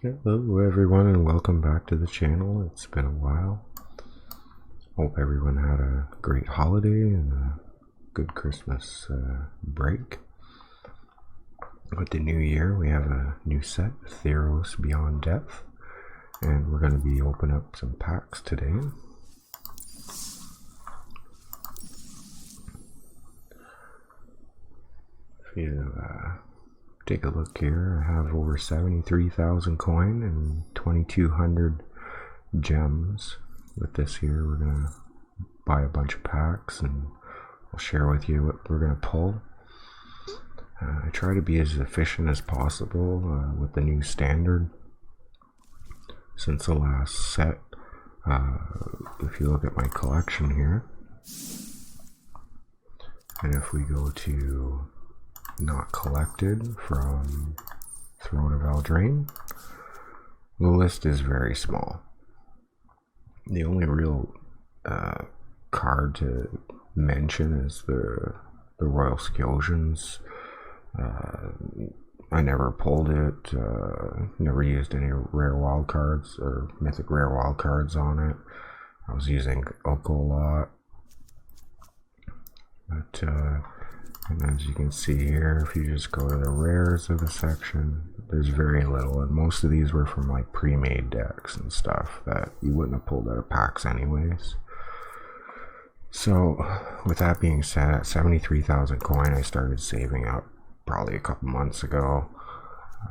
Hello everyone and welcome back to the channel. It's been a while. Hope everyone had a great holiday and a good Christmas break. With the new year we have a new set, Theros Beyond Depth, and we're going to be opening up some packs today. If you take a look here, I have over 73,000 coin and 2,200 gems. With this here, we're gonna buy a bunch of packs and I'll share with you what we're gonna pull. I try to be as efficient as possible with the new standard since the last set. If you look at my collection here, and if we go to not collected from Throne of Eldraine, the list is very small. The only real card to mention is the Royal Skilsions. I never pulled it, never used any rare wild cards or mythic rare wild cards on it. I was using Oko a lot, but and as you can see here, if you just go to the rares of the section, there's very little, and most of these were from like pre-made decks and stuff that you wouldn't have pulled out of packs anyways. So with that being said, at 73,000 coin, I started saving up probably a couple months ago.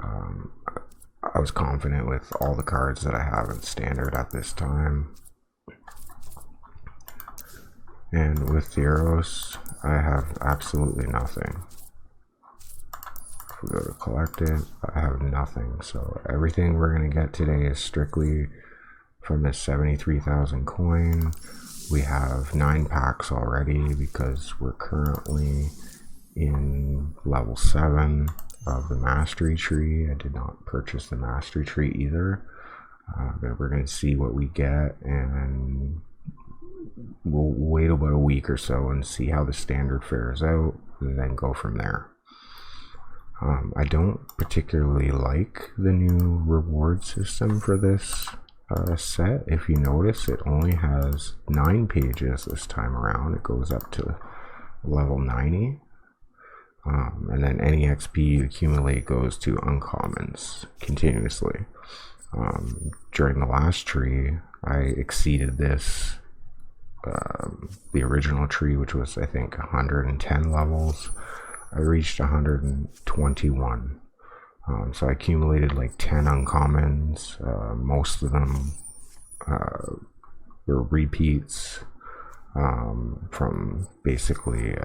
I was confident with all the cards that I have in standard at this time. And with Theros, I have absolutely nothing. If we go to collected, I have nothing. So everything we're going to get today is strictly from this 73,000 coin. We have 9 packs already because we're currently in level 7 of the mastery tree. I did not purchase the mastery tree either. But we're going to see what we get, and we'll wait about a week or so and see how the standard fares out and then go from there. I don't particularly like the new reward system for this set. If you notice, it only has 9 pages this time around. It goes up to level 90. And then any XP you accumulate goes to uncommons continuously. During the last tree, I exceeded this. The original tree, which was I think 110 levels, I reached 121. So I accumulated like 10 uncommons. Most of them were repeats from basically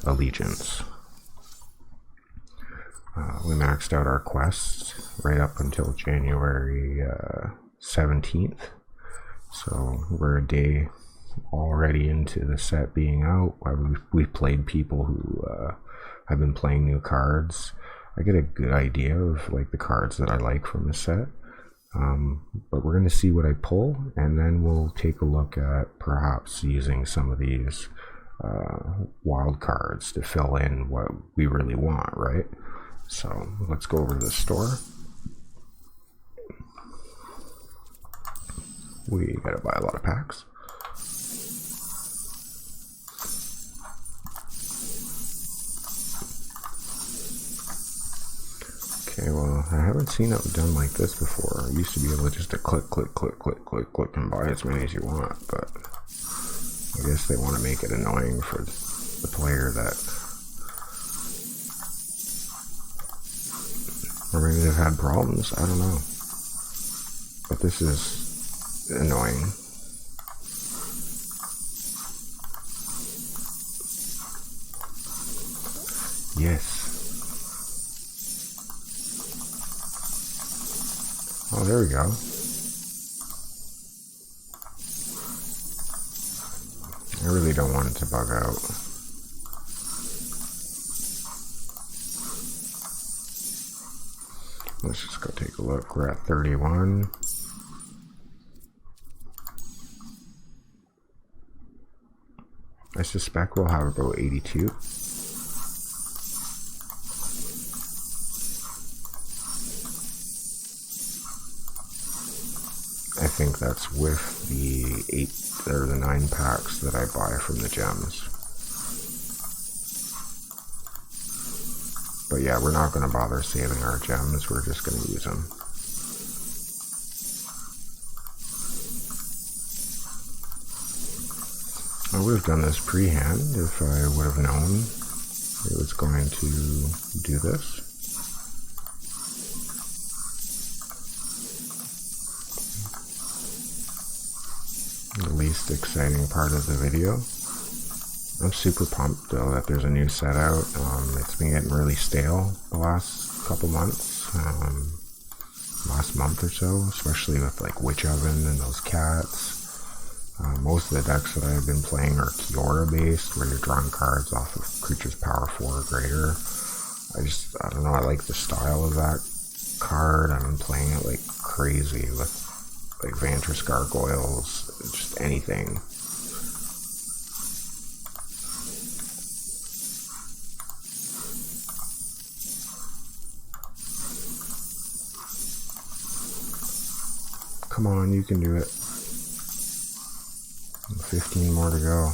Allegiance. We maxed out our quests right up until January 17th. So we're a day already into the set being out. We've played people who have been playing new cards. I get a good idea of like the cards that I like from the set, but we're going to see what I pull, and then we'll take a look at perhaps using some of these wild cards to fill in what we really want, right? So let's go over to the store. We gotta buy a lot of packs. Okay, well, I haven't seen it done like this before. I used to be able to just click, click, click, click, click, click, and buy as many as you want, but I guess they want to make it annoying for the player that, or maybe they've had problems, I don't know. But this is annoying. Yes. Oh, there we go. I really don't want it to bug out. Let's just go take a look. We're at 31. I suspect we'll have about 82. think that's with the 8 or the 9 packs that I buy from the gems. But yeah, we're not going to bother saving our gems, we're just going to use them. I would have done this pre-hand if I would have known it was going to do this. The least exciting part of the video. I'm super pumped though that there's a new set out. It's been getting really stale the last couple months, last month or so, especially with like Witch Oven and those cats. Most of the decks that I've been playing are Kiora based, where you're drawing cards off of creatures power 4 or greater. I don't know, I like the style of that card. I've been playing it like crazy with like Vantress Gargoyles, just anything. Come on, you can do it. 15 more to go.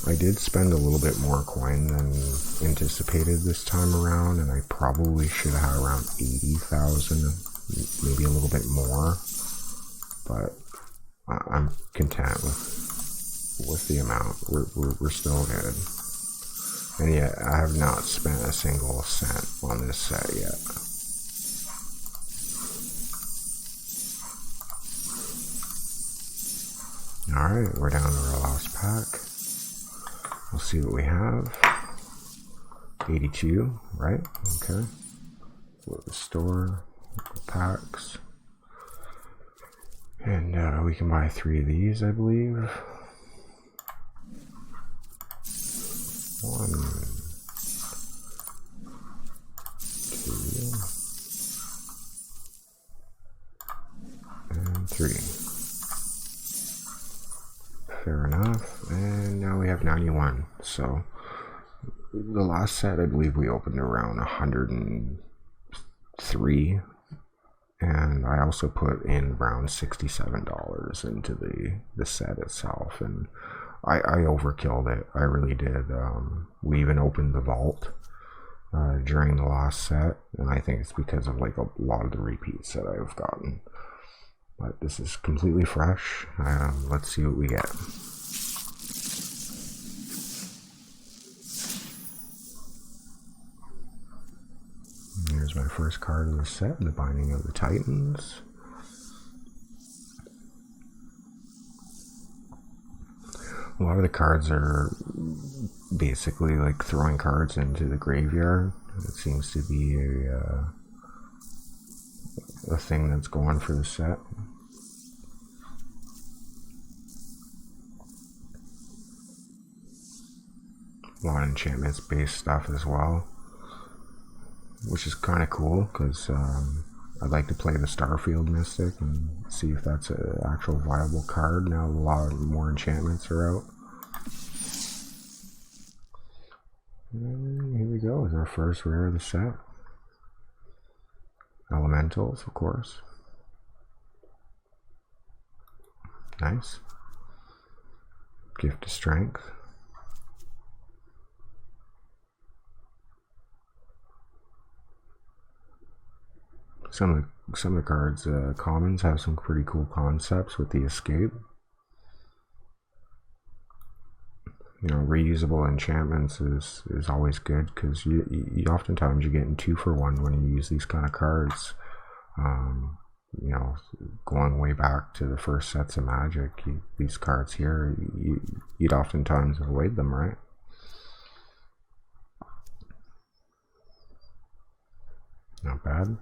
I did spend a little bit more coin than anticipated this time around, and I probably should have had around 80,000, maybe a little bit more, but I'm content with the amount. We're still good. And yet, I have not spent a single cent on this set yet. Alright, we're down to our last pack. We'll see what we have. 82, right? Okay. Go to the store, packs. And we can buy 3 of these, I believe. 1, 2, and 3. Fair enough. And now we have 91. So the last set, I believe we opened around 103. And I also put in around $67 into the set itself. And I overkilled it. I really did. We even opened the vault during the last set, and I think it's because of like a lot of the repeats that I've gotten. But this is completely fresh. Let's see what we get. Here's my first card of the set, the Binding of the Titans. A lot of the cards are basically like throwing cards into the graveyard. It seems to be a thing that's going for the set. A lot of enchantments based stuff as well, which is kind of cool because I'd like to play the Starfield Mystic and see if that's an actual viable card now a lot more enchantments are out. And here we go, is our first rare of the set. Elementals, of course. Nice. Gift of Strength. Some of the cards, commons, have some pretty cool concepts with the escape. You know, reusable enchantments is always good because you oftentimes you're getting 2 for 1 when you use these kind of cards. You know, going way back to the first sets of Magic, these cards here, you'd oftentimes avoid them, right? Not bad.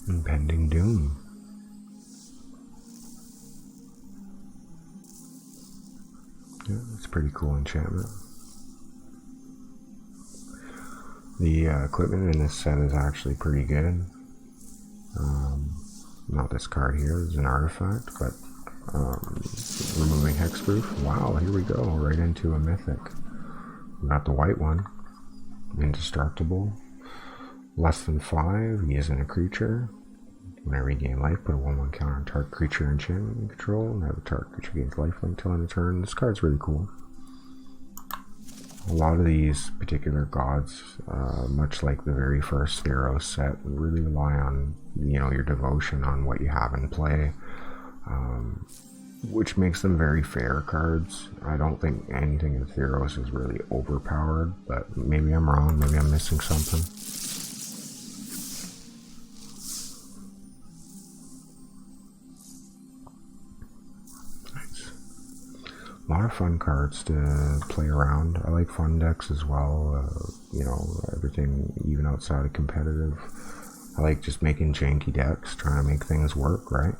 Impending Doom. Yeah, that's pretty cool enchantment. The equipment in this set is actually pretty good. Not this card here, it's an artifact, but Removing hexproof. Wow, here we go, right into a mythic. We got the white one. Indestructible. Less than 5, he isn't a creature. When I regain life, put a 1/1 counter on target creature enchantment control. Now the target creature gains lifelink until end of turn. This card's really cool. A lot of these particular gods, much like the very first Theros set, really rely on, you know, your devotion on what you have in play, which makes them very fair cards. I don't think anything in Theros is really overpowered, but maybe I'm wrong, maybe I'm missing something. A lot of fun cards to play around. I like fun decks as well, you know, everything even outside of competitive. I like just making janky decks, trying to make things work, right?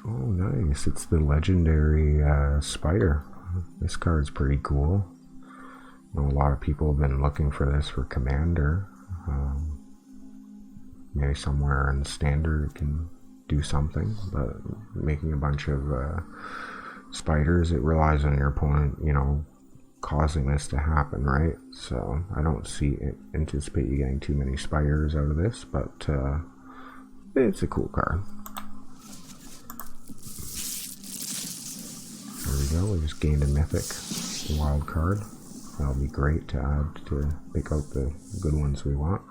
Oh, nice. It's the legendary Spider. This card's pretty cool. I know a lot of people have been looking for this for Commander. Maybe somewhere in standard it can do something, but making a bunch of spiders, it relies on your opponent, you know, causing this to happen, right? So I don't anticipate you getting too many spiders out of this, but it's a cool card. There we go, we just gained a mythic wild card. That'll be great to add to pick out the good ones we want.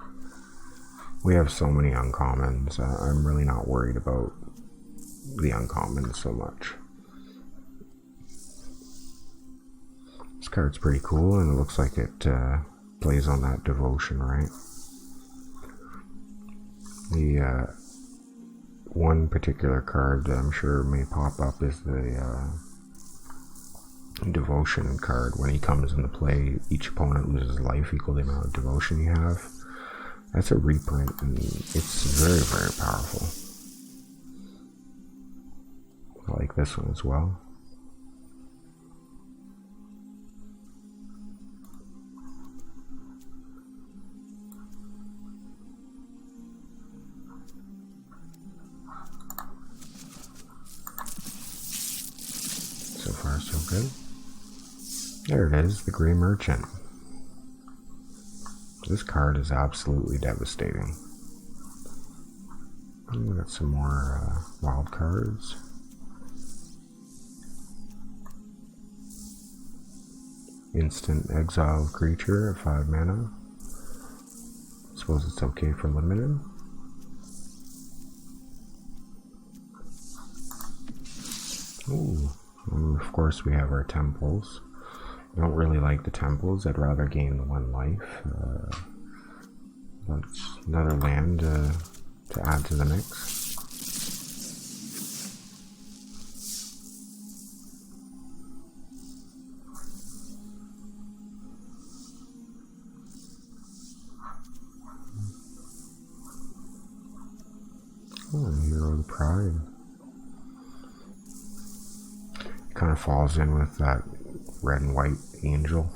We have so many uncommons, I'm really not worried about the uncommons so much. This card's pretty cool, and it looks like it plays on that devotion, right? The one particular card that I'm sure may pop up is the devotion card. When he comes into play, each opponent loses life equal to the amount of devotion you have. That's a reprint, and it's very, very powerful. I like this one as well. So far, so good. There it is, the Grey Merchant. This card is absolutely devastating. We got some more wild cards. Instant exile creature at 5 mana. Suppose it's okay for limited. Ooh, and of course we have our temples. I don't really like the temples, I'd rather gain the 1 life. That's another land to add to the mix. Oh, Hero of the Pride. It kind of falls in with that red and white angel.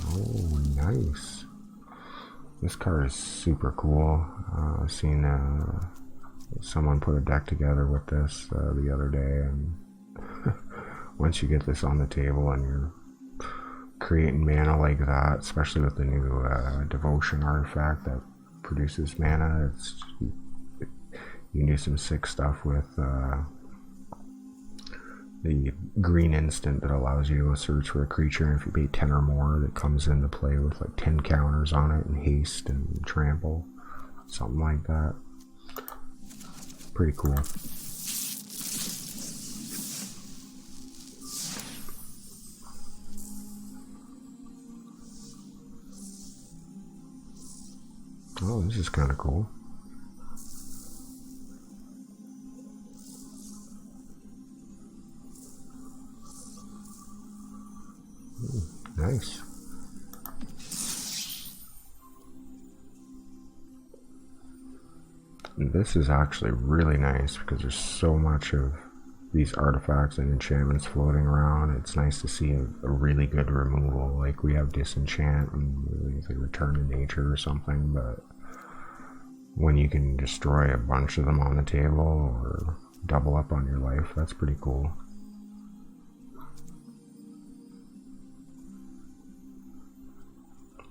Oh, nice. This card is super cool. I've seen someone put a deck together with this the other day, and once you get this on the table and you're creating mana like that, especially with the new devotion artifact that produces mana, you can do some sick stuff with the green instant that allows you to search for a creature, and if you pay 10 or more, that comes into play with like 10 counters on it, and haste and trample, something like that. Pretty cool. Oh, this is kind of cool. Nice. This is actually really nice because there's so much of these artifacts and enchantments floating around, it's nice to see a really good removal. Like we have disenchant and like return to nature or something, but when you can destroy a bunch of them on the table or double up on your life, that's pretty cool.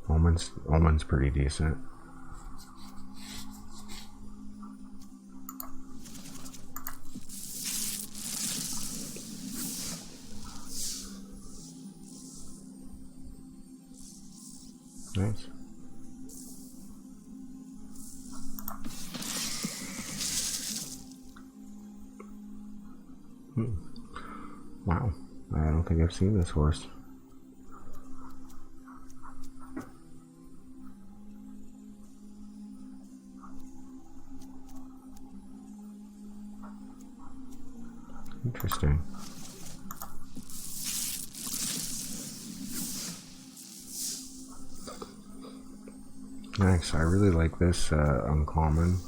Omen's pretty decent. Nice. Wow, I don't think I've seen this horse. Interesting. Nice. I really like this uncommon.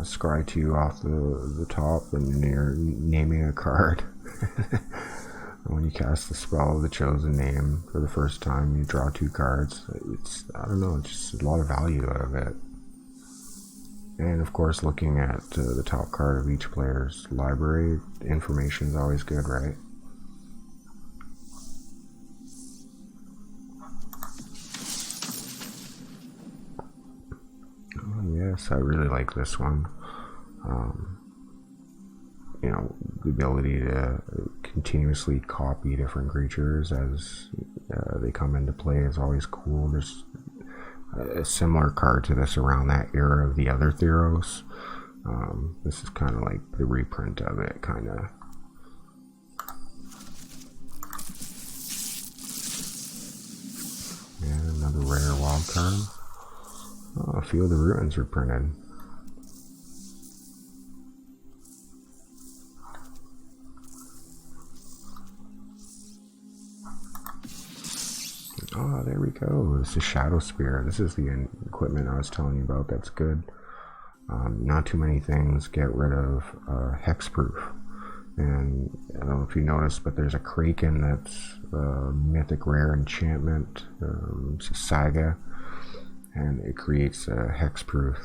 Scry 2 off the top, and you're naming a card. When you cast the spell of the chosen name for the first time, you draw 2 cards. It's, I don't know, just a lot of value out of it. And of course, looking at the top card of each player's library, information is always good, right? Oh yes, I really like this one. You know, the ability to continuously copy different creatures as they come into play is always cool. There's a similar card to this around that era of the other Theros. This is kind of like the reprint of it, kind of. And another rare wild card. Oh, a few of the ruins reprinted. Oh, there we go. This is Shadow Spear. This is the equipment I was telling you about. That's good. Not too many things get rid of hexproof. And I don't know if you noticed, but there's a Kraken that's a mythic rare enchantment. It's a saga. And it creates a hexproof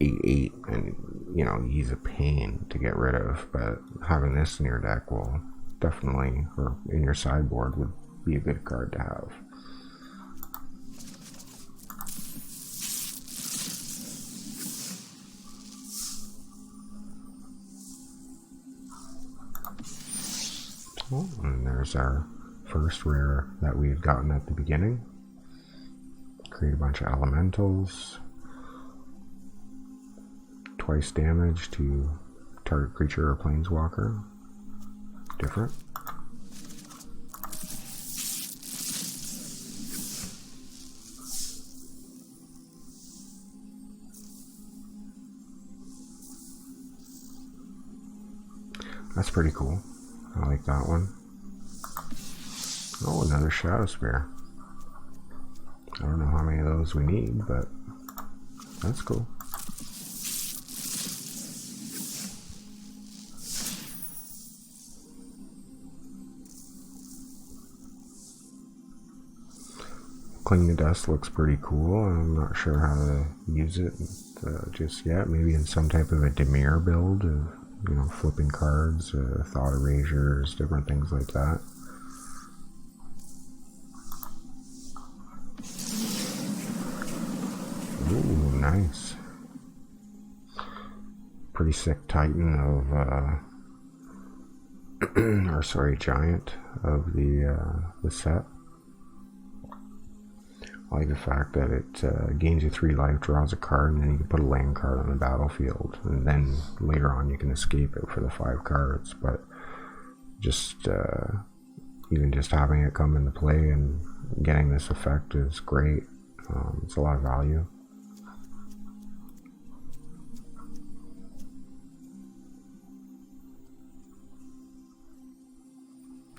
8/8. And, you know, he's a pain to get rid of. But having this in your deck will definitely, or in your sideboard, would be a good card to have. Oh, and there's our first rare that we've gotten at the beginning. Create a bunch of elementals. Twice damage to target creature or planeswalker. Different. That's pretty cool. I like that one. Oh, another Shadow Spear. I don't know how many of those we need, but that's cool. Cling to Dust looks pretty cool. I'm not sure how to use it just yet. Maybe in some type of a Dimir build of, you know, flipping cards, thought erasures, different things like that. Ooh, nice. Pretty sick Titan of, or sorry, Giant of the set. I like the fact that it gains you 3 life, draws a card, and then you can put a land card on the battlefield, and then later on you can escape it for the 5 cards. But just even just having it come into play and getting this effect is great. It's a lot of value.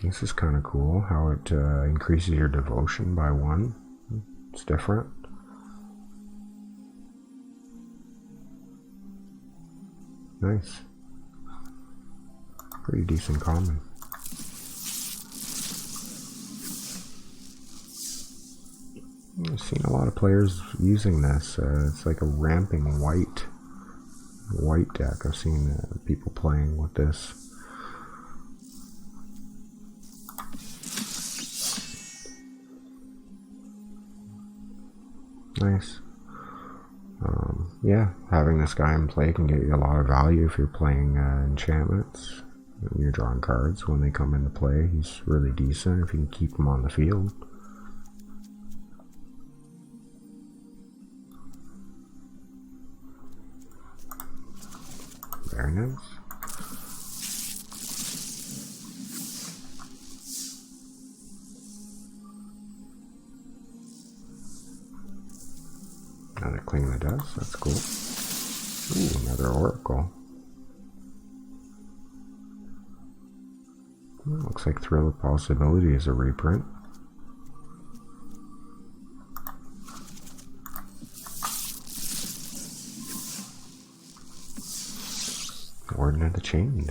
This is kind of cool how it increases your devotion by 1. It's different. Nice. Pretty decent common. I've seen a lot of players using this. It's like a ramping white deck. I've seen people playing with this. Nice. Yeah, having this guy in play can get you a lot of value if you're playing enchantments. And you're drawing cards when they come into play. He's really decent if you can keep him on the field. Very nice. Another clean the dust, that's cool. Ooh, another oracle. Well, looks like Thrill of Possibility is a reprint. Warden of the Chained.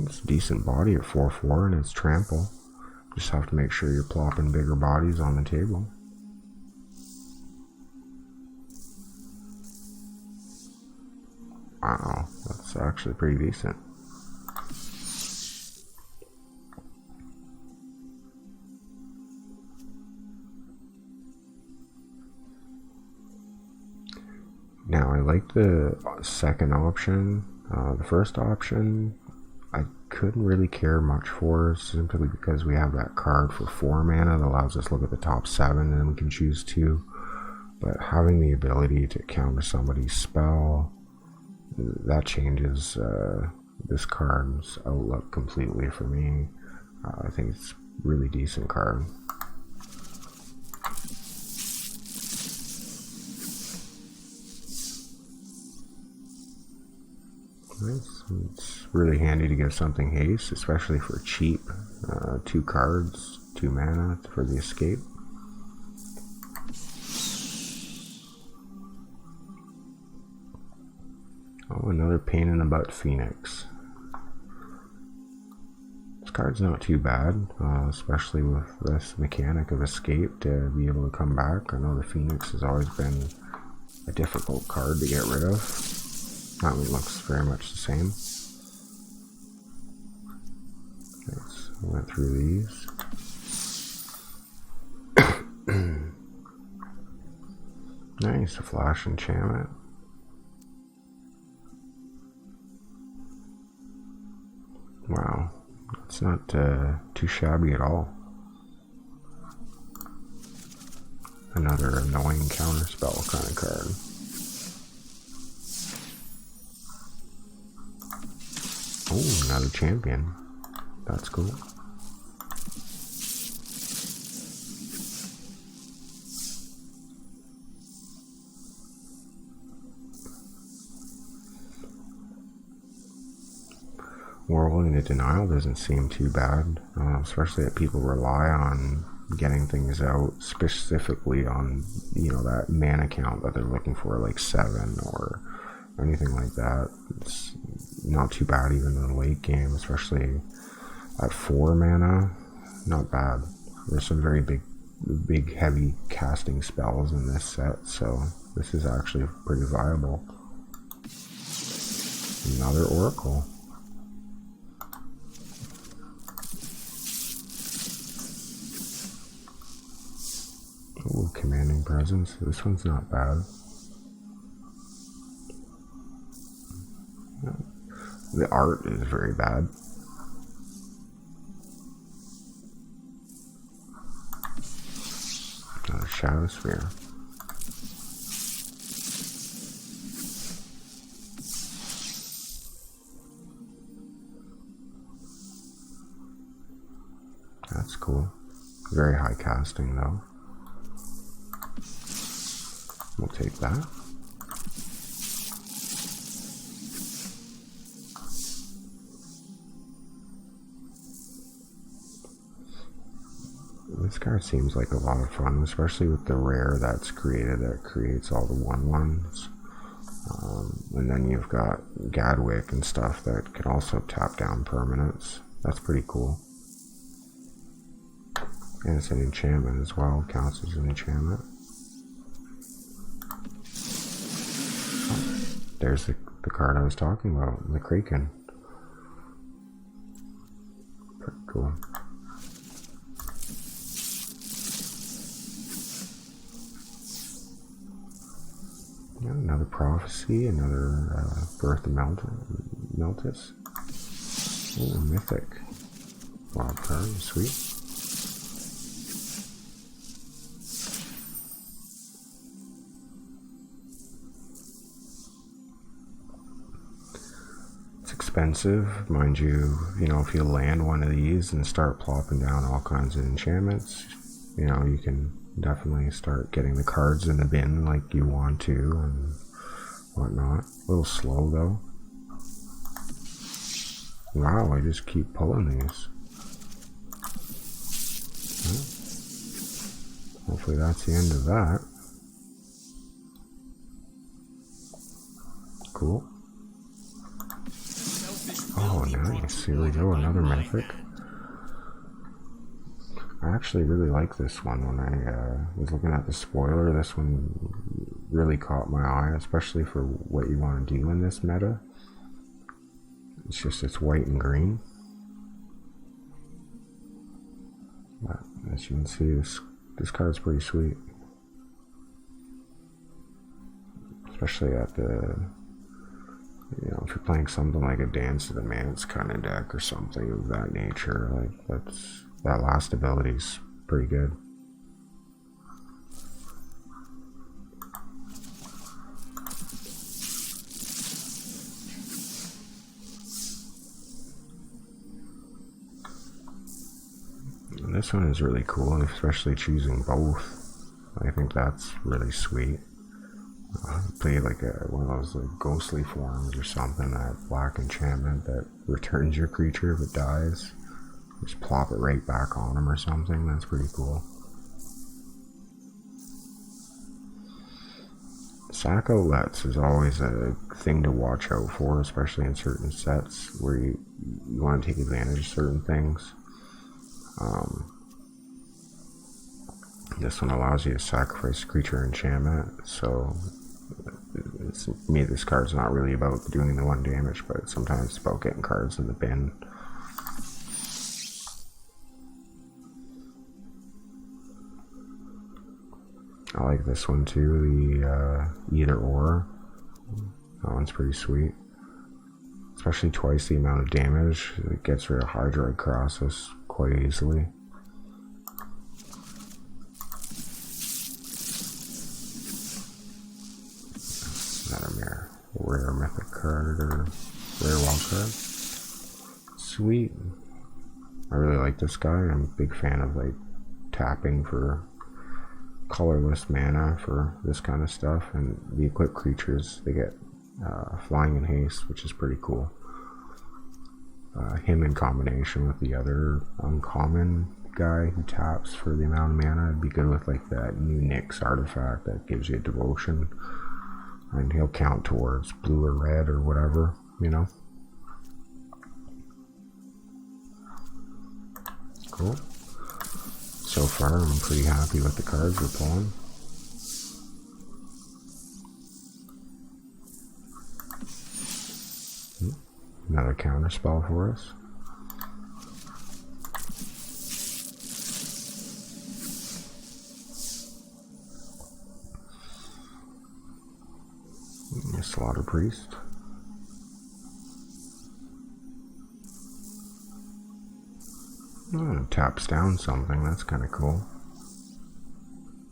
It's a decent body at 4/4 and it's trample. Just have to make sure you're plopping bigger bodies on the table. Wow, that's actually pretty decent. Now I like the second option. The first option I couldn't really care much for, simply because we have that card for 4 mana that allows us to look at the top 7 and then we can choose 2. But having the ability to counter somebody's spell, that changes this card's outlook completely for me. I think it's a really decent card. Nice. It's really handy to give something haste, especially for cheap. 2 cards, 2 mana for the escape. Oh, another pain in the butt Phoenix. This card's not too bad, especially with this mechanic of escape to be able to come back. I know the Phoenix has always been a difficult card to get rid of. That one looks very much the same. Nice. I went through these. Nice, a flash enchantment. Wow, that's not too shabby at all. Another annoying counterspell kind of card. Oh, another champion. That's cool. Whirling the Denial doesn't seem too bad, especially that people rely on getting things out specifically on, you know, that mana count that they're looking for, like 7 or anything like that. It's not too bad even in the late game, especially at 4 mana. Not bad. There's some very big heavy casting spells in this set, so this is actually pretty viable. Another Oracle. Ooh, Commanding Presence. This one's not bad. The art is very bad. Another Shadow Sphere. That's cool. Very high casting though. We'll take that. This card seems like a lot of fun, especially with the rare that's created that creates all the 1/1s. And then you've got Gadwick and stuff that can also tap down permanents. That's pretty cool. And it's an enchantment as well, counts as an enchantment. Oh, there's the card I was talking about, the Kraken. Pretty cool. Yeah, another Prophecy, another Birth of Meltis. Oh, Mythic. Wild card, sweet. It's expensive, mind you. You know, if you land one of these and start plopping down all kinds of enchantments, you know, you can definitely start getting the cards in the bin like you want to and whatnot. A little slow though. Wow, I just keep pulling these. Well, hopefully that's the end of that. Cool. Oh, nice. Here we go, another Mythic. I actually really like this one. When I was looking at the spoiler, this one really caught my eye, especially for what you want to do in this meta. It's white and green. But as you can see, this card's pretty sweet. Especially at the, you know, if you're playing something like a Dance of the Manse kind of deck or something of that nature, like that last ability's pretty good. And this one is really cool, especially choosing both. I think that's really sweet. Play like one of those like ghostly forms or something, that black enchantment that returns your creature if it dies. Just plop it right back on him or something. That's pretty cool. Sack outlets is always a thing to watch out for, especially in certain sets where you want to take advantage of certain things. This one allows you to sacrifice creature enchantment, so this card's not really about doing the 1 damage, but sometimes it's about getting cards in the bin. I like this one too, the Either Or. That one's pretty sweet. Especially twice the amount of damage. It gets rid of Hydroid Crosses quite easily. Another rare mythic card or rare wild card. Sweet. I really like this guy. I'm a big fan of like tapping for colorless mana for this kind of stuff, and the equipped creatures, they get flying and haste, which is pretty cool. Him in combination with the other uncommon guy who taps for the amount of mana, it'd be good with like that new Nyx artifact that gives you devotion, and he'll count towards blue or red or whatever, you know. Cool. So far, I'm pretty happy with the cards we're pulling. Another counter spell for us. Slaughter Priest. Oh, taps down something. That's kind of cool.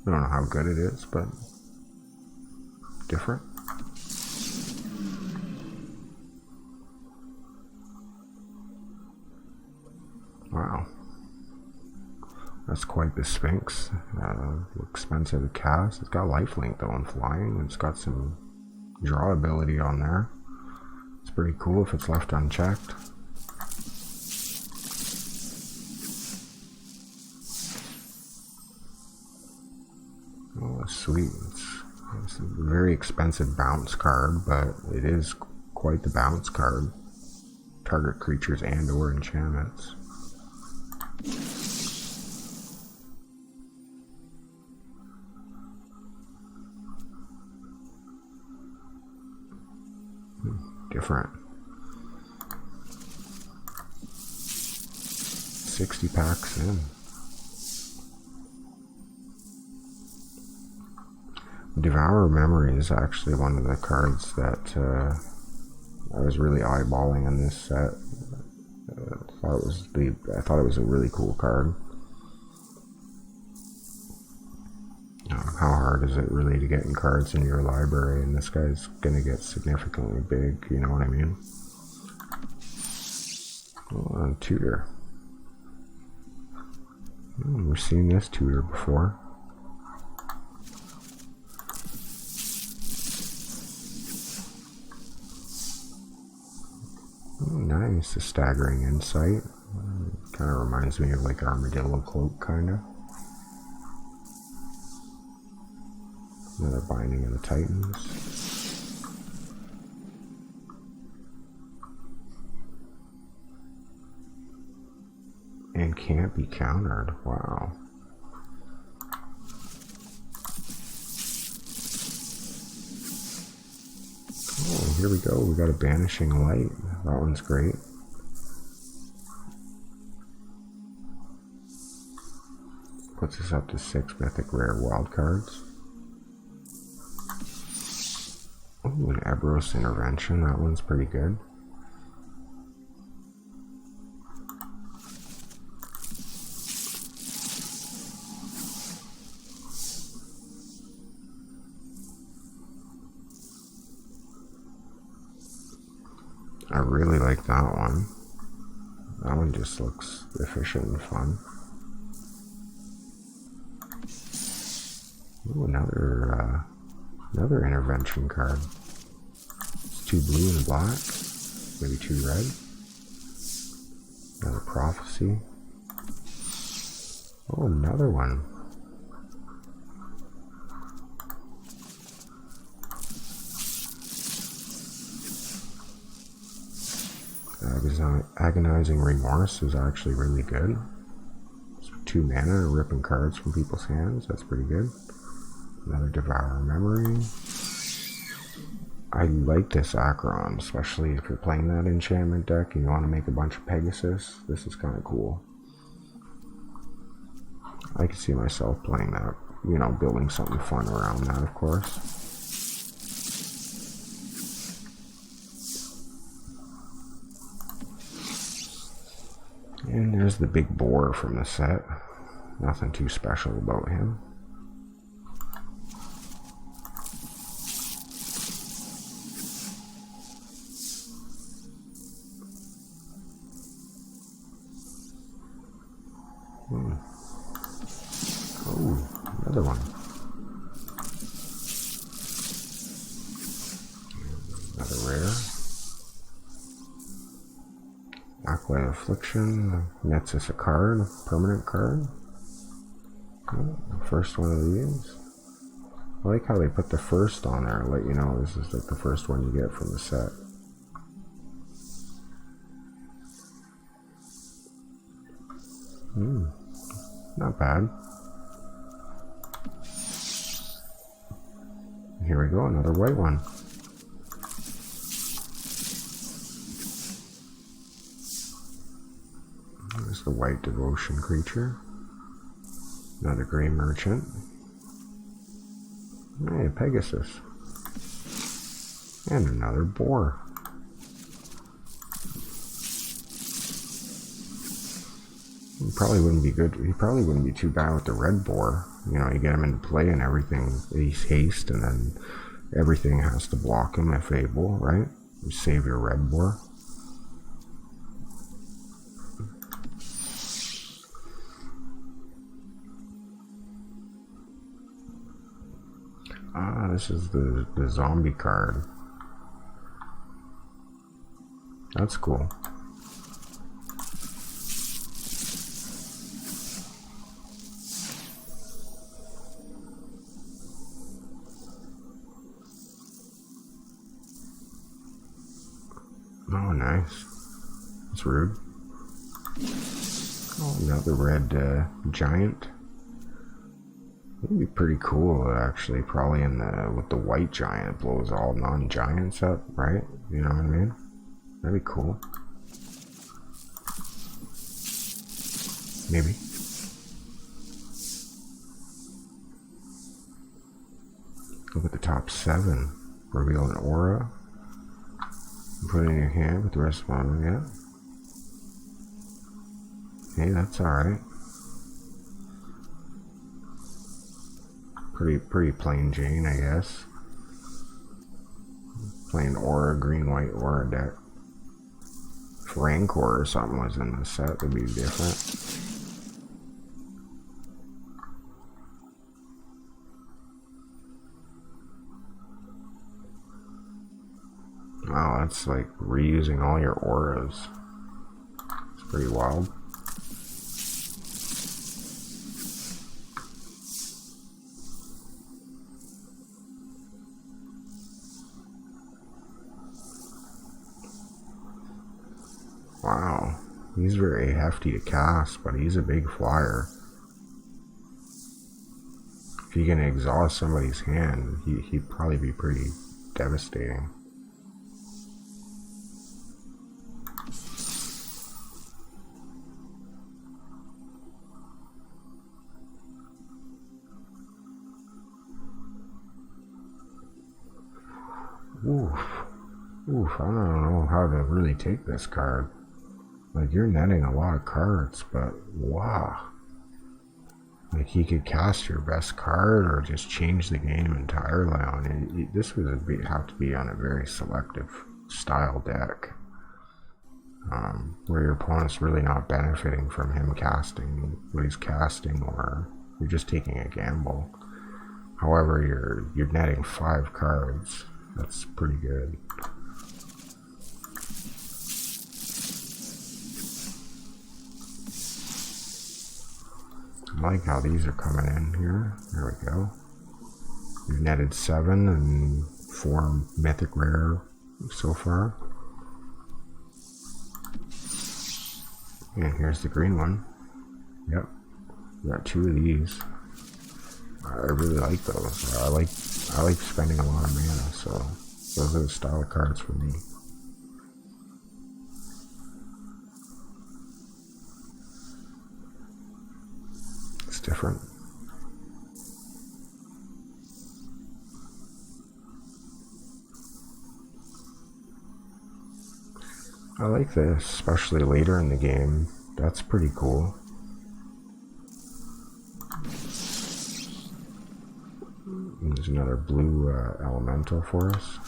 I don't know how good it is, but different. Wow. That's quite the Sphinx. Expensive to cast. It's got lifelink though and flying. It's got some draw ability on there. It's pretty cool if it's left unchecked. Oh, sweet. It's It's a very expensive bounce card, but it is quite the bounce card. Target creatures and or enchantments. Different. 60 packs in. Devour Memory is actually one of the cards that I was really eyeballing in this set. I thought it was a really cool card. How hard is it really to get in cards in your library? And this guy's gonna get significantly big, you know what I mean? Oh, tutor. We've seen this tutor before. Oh, nice, a staggering insight. Kind of reminds me of like Armadillo Cloak, kind of. Another Binding of the Titans. And can't be countered. Wow. Oh, here we go. We got a Banishing Light. That one's great. Puts us up to 6 mythic rare wild cards. Oh, an Ebros Intervention. That one's pretty good. I really like that one. That one just looks efficient and fun. Ooh, another intervention card. It's 2 blue and black, maybe 2 red. Another Prophecy. Oh, another one. Agonizing Remorse is actually really good. It's 2 mana, ripping cards from people's hands. That's pretty good. Another Devour Memory. I like this Acheron, especially if you're playing that enchantment deck and you want to make a bunch of Pegasus. This is kind of cool. I can see myself playing that, you know, building something fun around that, of course. And there's the big boar from the set. Nothing too special about him. Oh, another one. Another rare. Aqua Affliction nets us a card, a permanent card. Oh, the first one of these. I like how they put the first on there, let you know this is like the first one you get from the set. Not bad. Here we go, another white one. There's the white devotion creature. Another gray merchant. Hey, Pegasus. And another boar. He probably wouldn't be good. He probably wouldn't be too bad with the red boar. You know, you get him into play and everything. He's haste, and then everything has to block him if able, right? You save your red boar. Ah, this is the zombie card. That's cool. Oh, nice. That's rude. Oh, another red giant. It'd be pretty cool, actually. Probably with the white giant, it blows all non-giants up, right? You know what I mean? That'd be cool. Maybe. Look at the top 7. Reveal an aura. Put it in your hand with the rest of them, yeah. Hey, that's alright. Pretty plain Jane, I guess. Plain aura, green, white aura deck. If Rancor or something was in the set, it'd be different. Wow, that's like reusing all your auras. It's pretty wild. Wow, he's very hefty to cast, but he's a big flyer. If you can exhaust somebody's hand, he'd probably be pretty devastating. Oof. Oof, I don't know how to really take this card. Like, you're netting a lot of cards, but wow. Like, he could cast your best card or just change the game entirely on it. This would have to be on a very selective style deck. Where your opponent's really not benefiting from him casting what he's casting, or you're just taking a gamble. However, you're netting 5 cards. That's pretty good. I like how these are coming in here. There we go. We've netted 7 and 4 mythic rare so far. And here's the green one. Yep. We got 2 of these. I really like those. I like spending a lot of mana, so those are the style of cards for me. It's different. I like this, especially later in the game. That's pretty cool. And there's another blue elemental for us.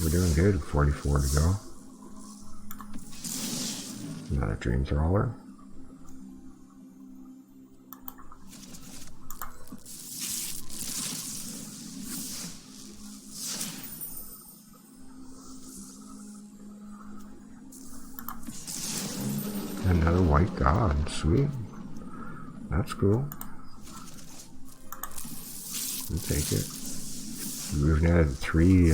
We're doing good. 44 to go. Another Dream Thrawler. Another White God. Sweet. That's cool. We'll take it. We've netted 3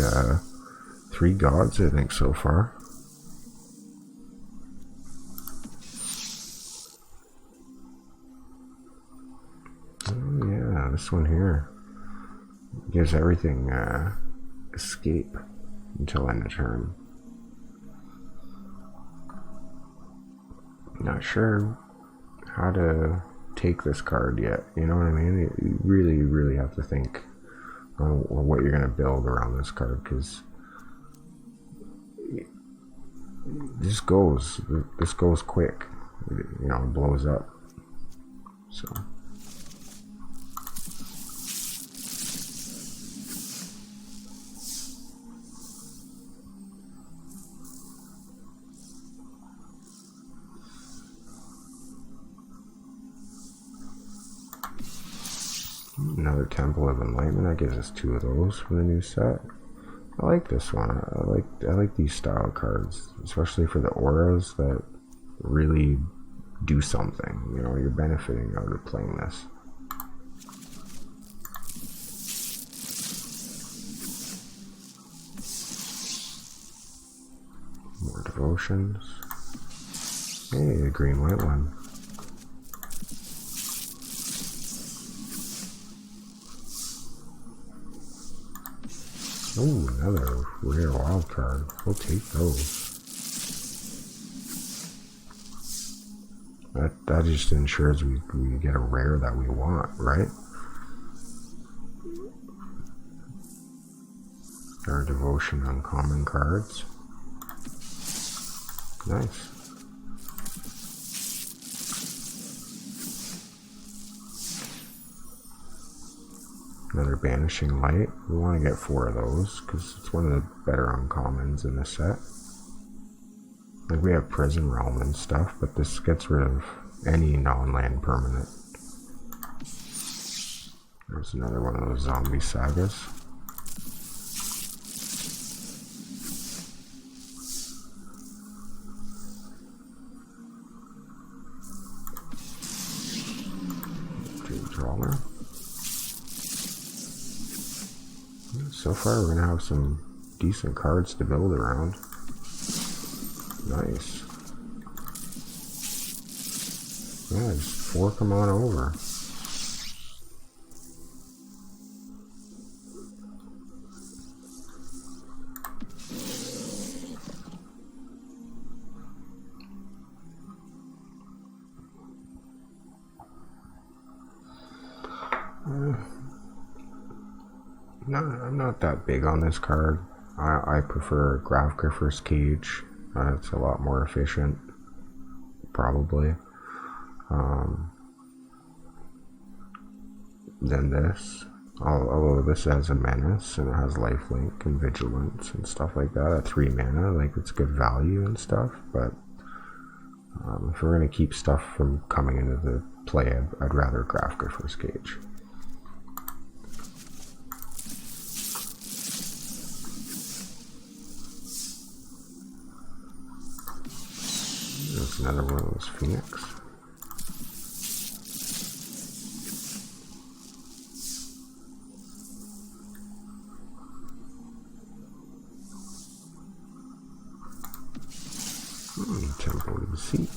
gods, I think, so far. Oh, yeah, this one here gives everything escape until end of turn. Not sure how to take this card yet, you know what I mean? You really have to think on what you're going to build around this card, because this goes quick, you know, it blows up. So another Temple of Enlightenment. That gives us 2 of those for the new set. I like this one. I like these style cards, especially for the auras that really do something. You know, you're benefiting out of playing this. devotions. Hey, a green white one. Oh, another rare wild card. We'll take those. That just ensures we get a rare that we want, right? Our devotion on common cards. Nice. Another banishing light. We want to get 4 of those because it's one of the better uncommons in the set. Like we have prison realm and stuff, but this gets rid of any non-land permanent. There's another one of those zombie sagas. Trawler. So far we're gonna have some decent cards to build around. Nice. Yeah, just fork them on over. I'm not that big on this card. I prefer Grafgriffer's Cage. It's a lot more efficient, probably, than this. Although this has a menace and it has lifelink and vigilance and stuff like that at 3 mana, like it's good value and stuff. But if we're gonna keep stuff from coming into the play, I'd rather Grafgriffer's Cage. There's another one of those Phoenix. Temple of Deceit.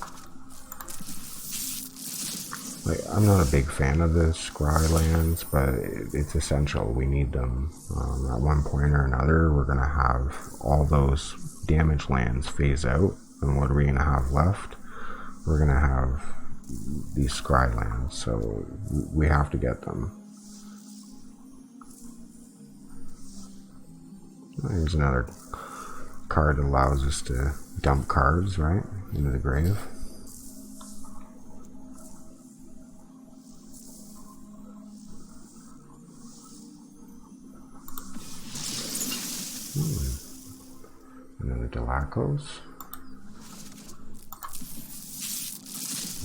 Like, I'm not a big fan of the scry lands, but it's essential. We need them. At one point or another, we're going to have all those damage lands phase out. And what are we going to have left? We're going to have these scry lands, so we have to get them. Here's another card that allows us to dump cards, right, into the grave. Another Delacos.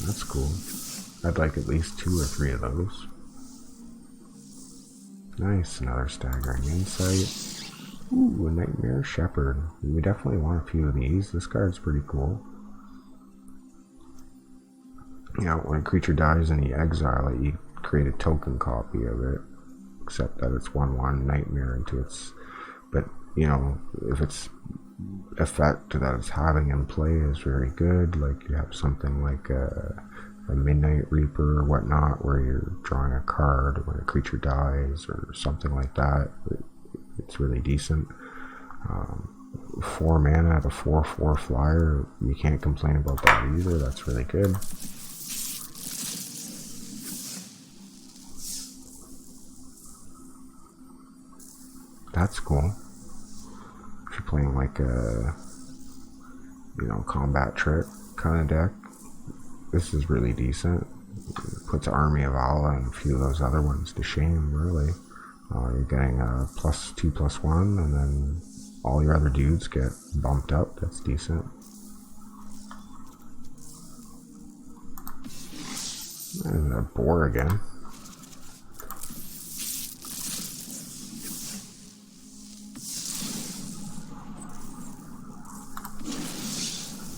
That's cool. I'd like at least 2 or 3 of those. Nice, another Staggering Insight. Ooh, a Nightmare Shepherd. We definitely want a few of these. This card's pretty cool. Yeah, when a creature dies and you exile it, you create a token copy of it. Except that it's 1/1 Nightmare into its... But, you know, if its effect that it's having in play is very good, like you have something like a Midnight Reaper or whatnot, where you're drawing a card when a creature dies or something like that, it's really decent. 4 mana at a 4/4 flyer, you can't complain about that either. That's really good. That's cool. If you're playing like a, you know, combat trick kind of deck, this is really decent. It puts Army of Allah and a few of those other ones to shame, really. You're getting a +2/+1, and then all your other dudes get bumped up. That's decent. And a boar again.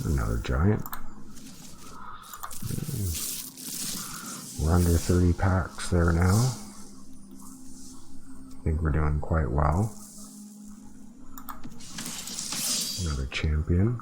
Another giant. We're under 30 packs there now. I think we're doing quite well. Another champion.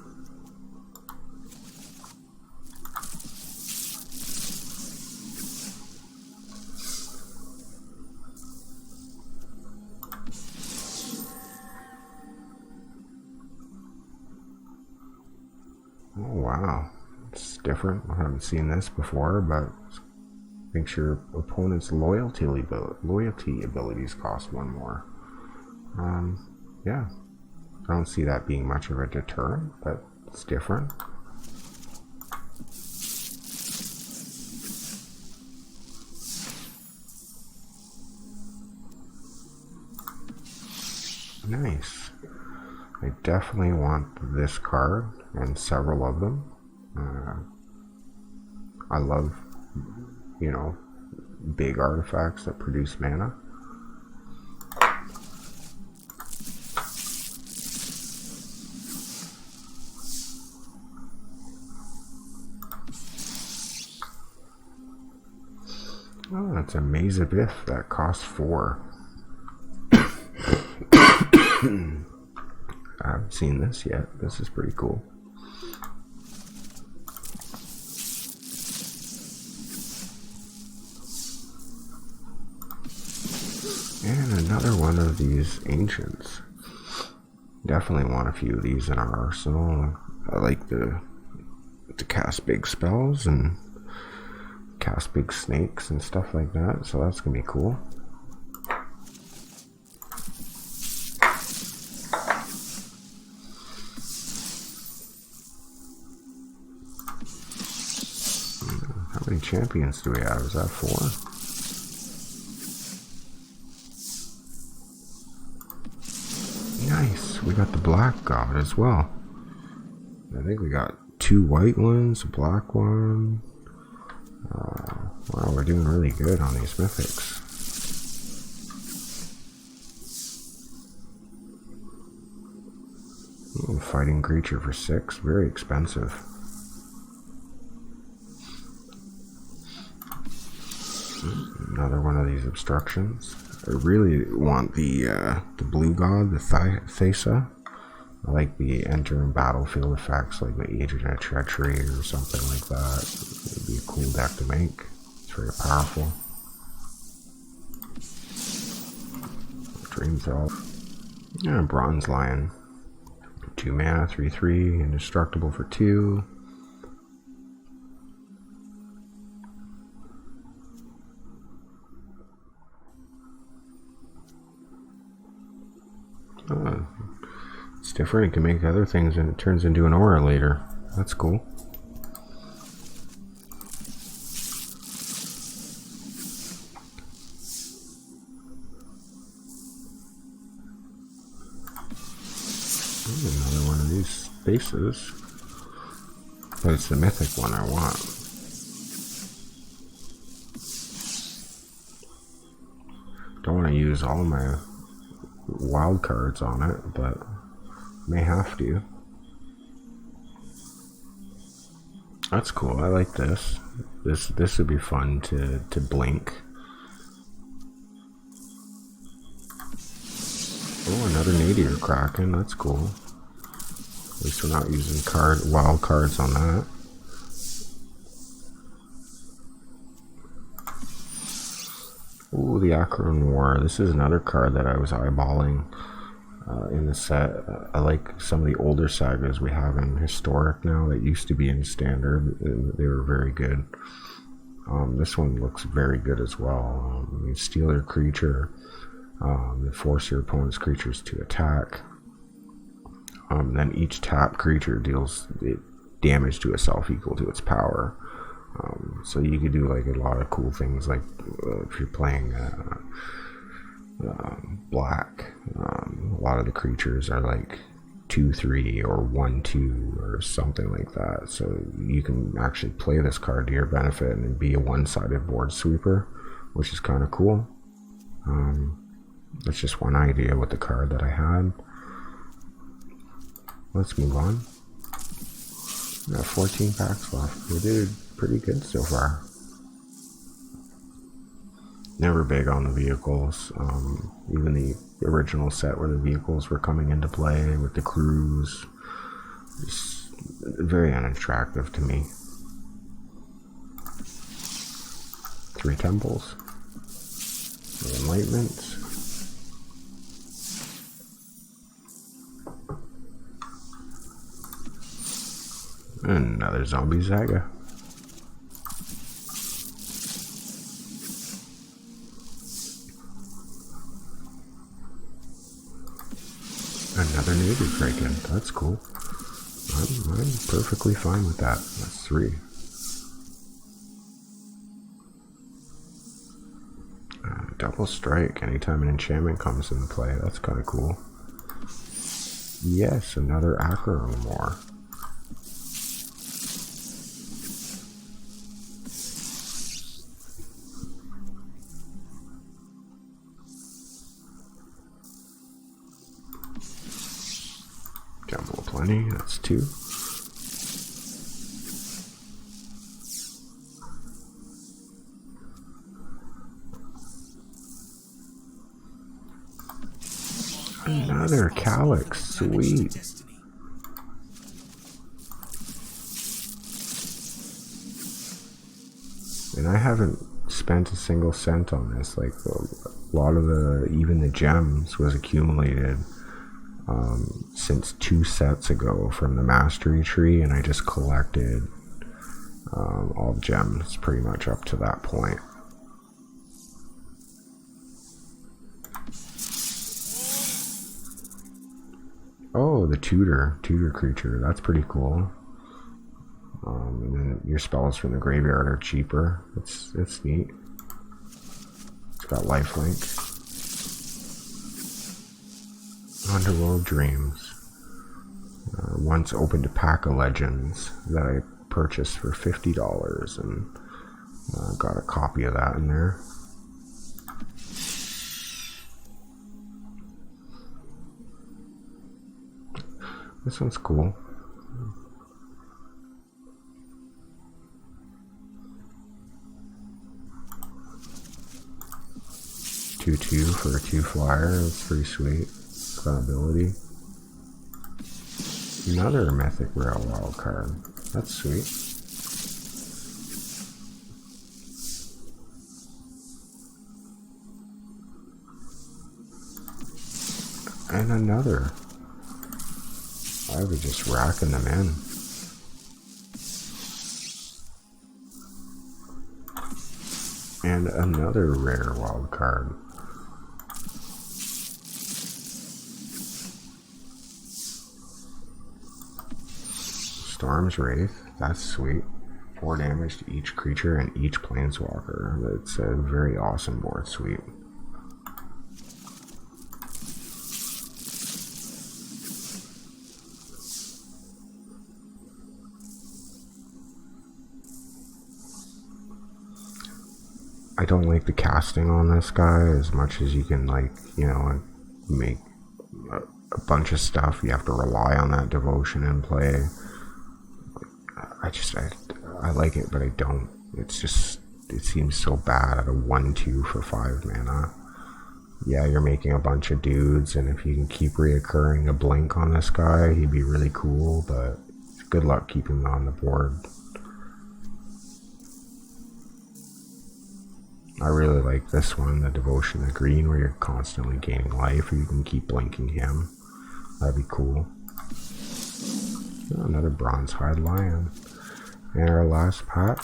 wow, it's different. I haven't seen this before, but makes your opponent's loyalty abilities cost one more. Yeah, I don't see that being much of a deterrent, but it's different. Nice. I definitely want this card and several of them. I love, you know, big artifacts that produce mana. Oh, that's a Maze of Ith that costs 4. I haven't seen this yet. This is pretty cool. And another one of these ancients. Definitely want a few of these in our arsenal. I like to cast big spells and cast big snakes and stuff like that, so that's gonna be cool. How many champions do we have? Is that 4? Nice, we got the black god as well. I think we got 2 white ones, a black one. Wow, we're doing really good on these mythics. Ooh, fighting creature for 6, very expensive. Another one of these obstructions. I really want the blue god, the Thesa. I like the enter in battlefield effects, like the Agent of Treachery or something like that. It would be a cool deck to make. It's very powerful. Dream Throb. Yeah, Bronze Lion. 2 mana, 3/3, indestructible for 2. It's different. It can make other things and it turns into an aura later. That's cool. Another one of these spaces. But it's the mythic one I want. Don't want to use all my wild cards on it, but may have to. That's cool. I like this. This would be fun to blink. Oh, another Nadir Kraken. That's cool. At least we're not using wild cards on that. Ooh, the Acro Noir. This is another card that I was eyeballing in the set. I like some of the older sagas we have in Historic now that used to be in Standard. They were very good. This one looks very good as well. You steal your creature, force your opponent's creatures to attack. Then each tap creature deals damage to itself equal to its power. So you could do like a lot of cool things, like if you're playing black, a lot of the creatures are like 2/3 or 1/2 or something like that. So you can actually play this card to your benefit and be a one-sided board sweeper, which is kind of cool. That's just one idea with the card that I had. Let's move on. We got 14 packs left. We did pretty good so far. Never big on the vehicles. Even the original set where the vehicles were coming into play with the crews, it's very unattractive to me. 3 temples. The enlightenment. Another zombie Zaga. Another navy kraken. That's cool. I'm perfectly fine with that. That's 3. Double strike anytime an enchantment comes into play. That's kind of cool. Yes, another Acromore. Jumbo plenty. That's 2. Another Calyx, sweet. And I haven't spent a single cent on this. Like a lot of even the gems was accumulated since 2 sets ago from the mastery tree, and I just collected all gems pretty much up to that point. Oh, the tutor creature. That's pretty cool. And then your spells from the graveyard are cheaper. It's neat. It's got lifelink. Underworld Dreams. Once opened a pack of legends that I purchased for $50 and got a copy of that in there. This one's cool. Two for a 2 flyer. That's pretty sweet. Got ability. Another mythic rare wild card. That's sweet. And another. I was just racking them in. And another rare wild card. Storm's Wraith. That's sweet. 4 damage to each creature and each planeswalker. It's a very awesome board suite. I don't like the casting on this guy as much as you can, like, you know, make a bunch of stuff. You have to rely on that devotion in play. I like it, but I don't. It's just, it seems so bad at a 1/2 for 5 mana. Yeah, you're making a bunch of dudes, and if you can keep reoccurring a blink on this guy, he'd be really cool, but good luck keeping him on the board. I really like this one, the Devotion of Green, where you're constantly gaining life, or you can keep blinking him. That'd be cool. Oh, another Bronzehide Lion. And our last pack.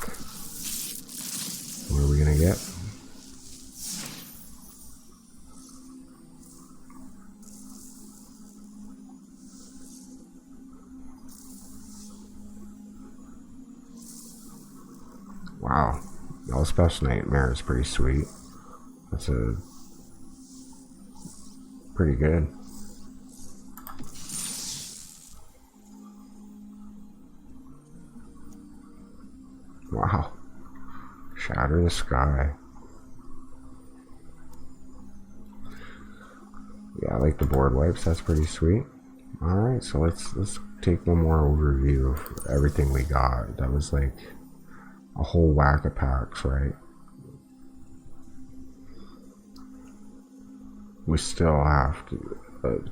What are we gonna get? Wow. Elspeth's Nightmare is pretty sweet. That's a pretty good. Wow. Shatter the Sky. Yeah, I like the board wipes. That's pretty sweet. Alright, so let's take one more overview of everything we got. That was like a whole whack of packs, right? We still have to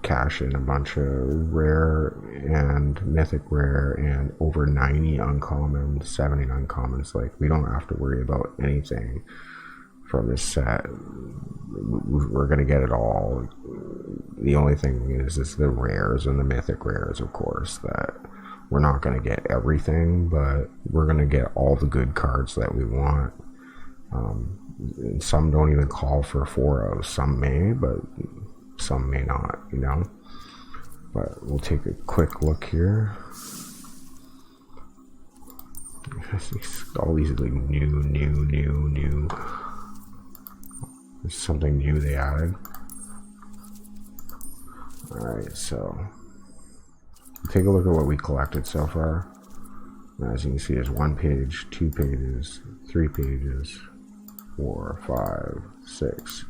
cash in a bunch of rare and mythic rare and over 90 uncommons, 70 uncommons. Like, we don't have to worry about anything from this set. We're gonna get it all. The only thing is the rares and the mythic rares, of course, that We're not going to get everything, but we're going to get all the good cards that we want. And some don't even call for 4 of. Some may, but some may not, you know. But we'll take a quick look here. All these like new. There's something new they added. Alright, so take a look at what we collected so far. As you can see, there's 1 page, 2 pages, 3 pages, 4, 5, 6,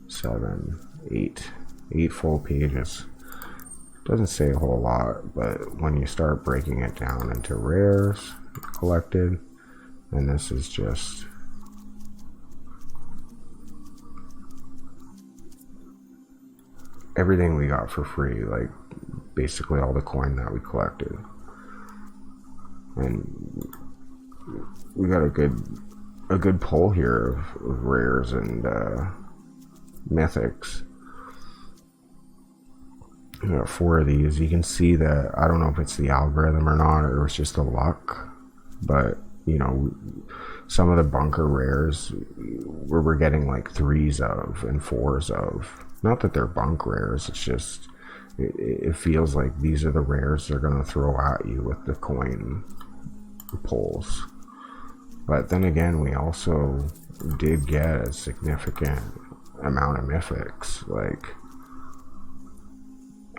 7, 8. 8 full pages. Doesn't say a whole lot, but when you start breaking it down into rares collected, and this is just everything we got for free, like basically all the coin that we collected. And we got a good pull here of rares and mythics. We got 4 of these. You can see that I don't know if it's the algorithm or not, or it's just the luck, but you know, some of the bunker rares we're getting like 3s of and 4s of. Not that they're bunk rares, it's just it feels like these are the rares they're going to throw at you with the coin pulls. But then again, we also did get a significant amount of mythics. Like,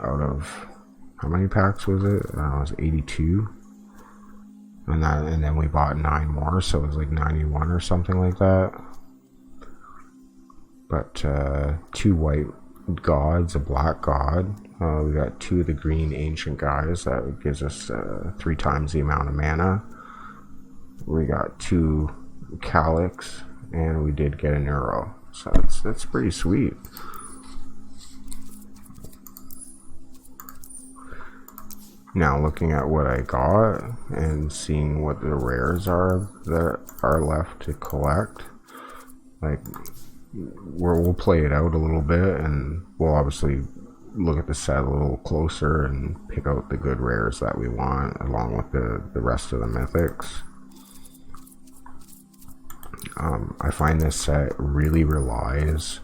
out of how many packs was it? It was 82, and then we bought 9 more, so it was like 91 or something like that. But 2 white gods, a black god. We got 2 of the green ancient guys. That gives us 3 times the amount of mana. We got 2 calyx, and we did get an arrow. So that's pretty sweet. Now looking at what I got and seeing what the rares are that are left to collect, like we'll play it out a little bit, and we'll obviously look at the set a little closer and pick out the good rares that we want along with the rest of the mythics. I find this set really relies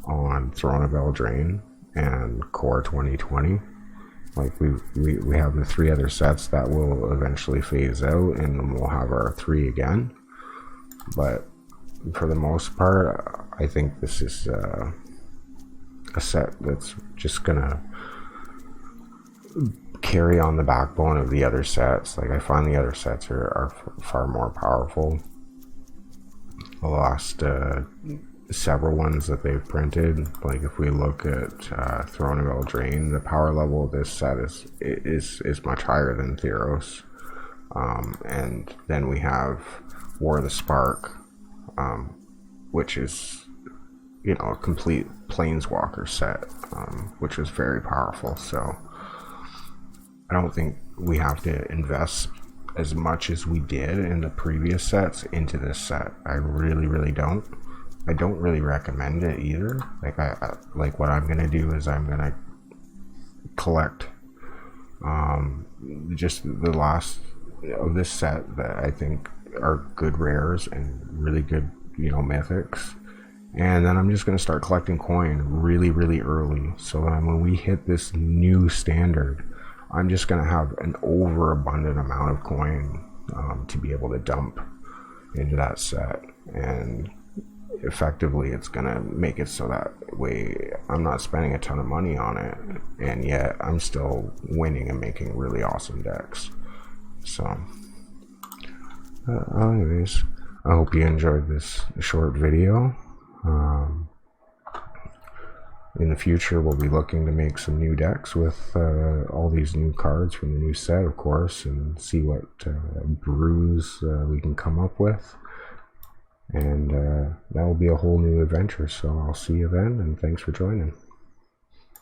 on Throne of Eldraine and Core 2020. Like we have the 3 other sets that will eventually phase out, and then we'll have our 3 again. But for the most part, I think this is a set that's just gonna carry on the backbone of the other sets. Like, I find the other sets are far more powerful. The last several ones that they've printed, like if we look at Throne of Eldraine, the power level of this set is much higher than Theros. And then we have War of the Spark, which is, you know, a complete planeswalker set, which was very powerful. So I don't think we have to invest as much as we did in the previous sets into this set. I really don't. I don't really recommend it either. Like like what I'm gonna do is I'm gonna collect just the last of this set that I think are good rares and really good, you know, mythics, and then I'm just gonna start collecting coin really early, so that when we hit this new standard, I'm just gonna have an overabundant amount of coin to be able to dump into that set, and effectively it's gonna make it so that way I'm not spending a ton of money on it, and yet I'm still winning and making really awesome decks. So anyways, I hope you enjoyed this short video. In the future, we'll be looking to make some new decks with all these new cards from the new set, of course, and see what brews we can come up with. And that will be a whole new adventure. So I'll see you then, and thanks for joining.